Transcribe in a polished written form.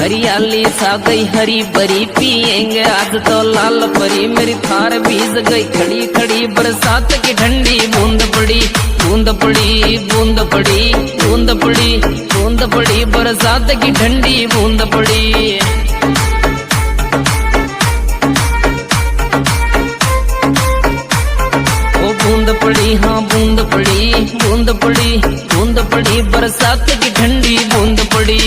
हरियाली छा गई हरी भरी पिएंगे आज तो लाल परी। मेरी थार भीज गई खड़ी खड़ी बरसात की ठंडी बूंद पड़ी बूंद पड़ी बूंद पड़ी बूंद पड़ी बूंद पड़ी बरसात की ठंडी बूंद पड़ी। ओ बूंद पड़ी हाँ बूंद पड़ी बूंद पड़ी बूंद पड़ी बरसात की ठंडी बूंद पड़ी।